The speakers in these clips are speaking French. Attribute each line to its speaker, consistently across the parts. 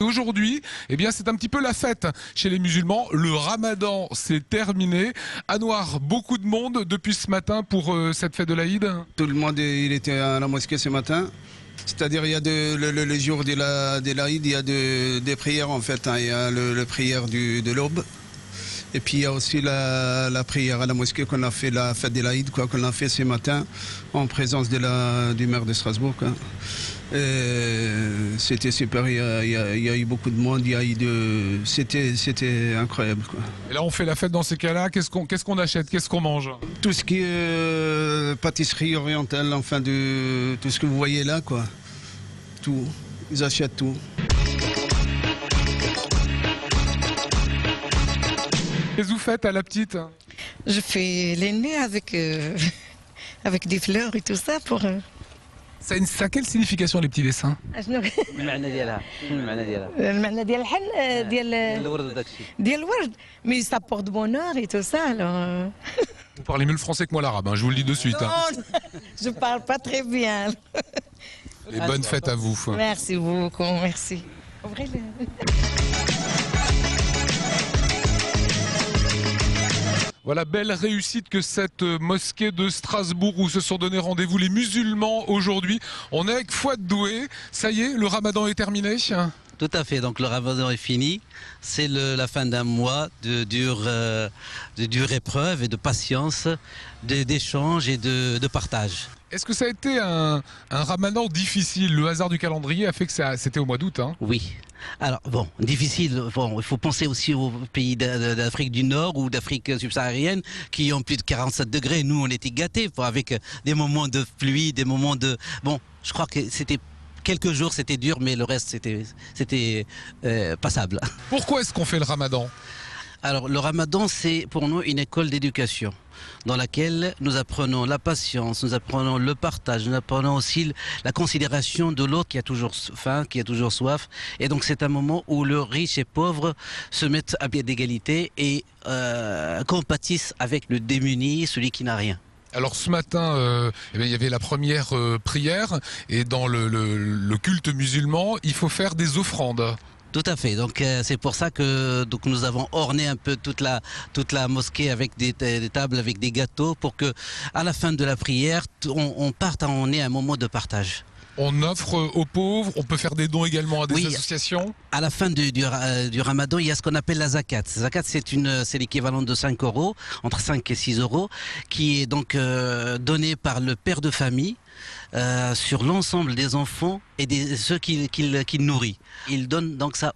Speaker 1: Aujourd'hui, eh bien, c'est un petit peu la fête chez les musulmans. Le ramadan, c'est terminé. Anouar, beaucoup de monde depuis ce matin pour cette fête de l'Aïd.
Speaker 2: Tout le monde il était à la mosquée ce matin. C'est-à-dire il y a le jour de l'Aïd, il y a des prières en fait. Il y a le prière de l'aube. Et puis il y a aussi la prière à la mosquée qu'on a fait, la fête de l'Aïd, qu'on a fait ce matin en présence du maire de Strasbourg. C'était super, il y a eu beaucoup de monde, c'était incroyable.
Speaker 1: Et là on fait la fête dans ces cas-là, qu'est-ce qu'on achète, qu'est-ce qu'on mange?
Speaker 2: Tout ce qui est pâtisserie orientale, enfin tout ce que vous voyez là, quoi. Tout, ils achètent tout.
Speaker 1: Qu'est-ce que vous faites à la petite?
Speaker 3: Je fais l'aîné avec, avec des fleurs et tout ça pour...
Speaker 1: Ça a quelle signification les petits dessins?
Speaker 4: المعنى ديالها شنو المعنى ديالها؟
Speaker 3: المعنى ديال الحن ديال
Speaker 4: الورد وداكشي
Speaker 3: ديال الورد mais ça porte bonheur et tout ça alors.
Speaker 1: Vous parlez mieux le français que moi l'arabe, hein, je vous le dis de suite. Hein.
Speaker 3: Non, je parle pas très bien.
Speaker 1: Et bonne fête à vous.
Speaker 3: Merci beaucoup, merci. Ouvrez-le.
Speaker 1: Voilà, belle réussite que cette mosquée de Strasbourg où se sont donné rendez-vous les musulmans aujourd'hui. On est avec Fouad Doué. Ça y est, le ramadan est terminé?
Speaker 4: Tout à fait, donc le ramadan est fini. C'est la fin d'un mois de dure épreuve et de patience, d'échange et de partage.
Speaker 1: Est-ce que ça a été un ramadan difficile? Le hasard du calendrier a fait que c'était au mois d'août. Hein.
Speaker 4: Oui. Alors bon, difficile. Bon, il faut penser aussi aux pays d'Afrique du Nord ou d'Afrique subsaharienne qui ont plus de 47 degrés. Nous, on était gâtés avec des moments de pluie, des moments de... Bon, je crois que c'était... Quelques jours, c'était dur, mais le reste, c'était passable.
Speaker 1: Pourquoi est-ce qu'on fait le ramadan?
Speaker 4: Alors, le ramadan, c'est pour nous une école d'éducation dans laquelle nous apprenons la patience, nous apprenons le partage, nous apprenons aussi la considération de l'autre qui a toujours faim, qui a toujours soif. Et donc, c'est un moment où le riche et pauvre se mettent à pied d'égalité et compatissent avec le démuni, celui qui n'a rien.
Speaker 1: Alors ce matin, il y avait la première prière et dans le culte musulman, il faut faire des offrandes.
Speaker 4: Tout à fait. Donc c'est pour ça que nous avons orné un peu toute la mosquée avec des tables, avec des gâteaux, pour que à la fin de la prière, on ait un moment de partage.
Speaker 1: On offre aux pauvres, on peut faire des dons également à des associations.
Speaker 4: À la fin du ramadan, il y a ce qu'on appelle la zakat. La zakat, c'est l'équivalent de 5 €, entre 5 et 6 €, qui est donc donné par le père de famille sur l'ensemble des enfants et ceux qu'il nourrit. Il donne donc ça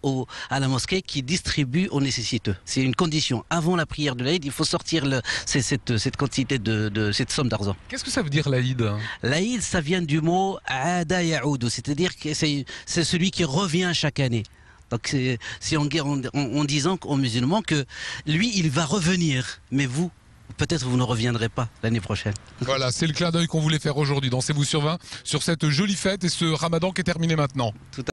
Speaker 4: à la mosquée qui distribue aux nécessiteux. C'est une condition. Avant la prière de l'Aïd, il faut sortir cette quantité cette somme d'argent.
Speaker 1: Qu'est-ce que ça veut dire l'Aïd?
Speaker 4: L'Aïd, ça vient du mot Aada Yaoud, c'est-à-dire que c'est celui qui revient chaque année. Donc c'est en disant aux musulmans que lui, il va revenir, mais vous, peut-être vous ne reviendrez pas l'année prochaine.
Speaker 1: Voilà, c'est le clin d'œil qu'on voulait faire aujourd'hui dans C'est vous sur 20, sur cette jolie fête et ce ramadan qui est terminé maintenant.
Speaker 4: Tout à fait.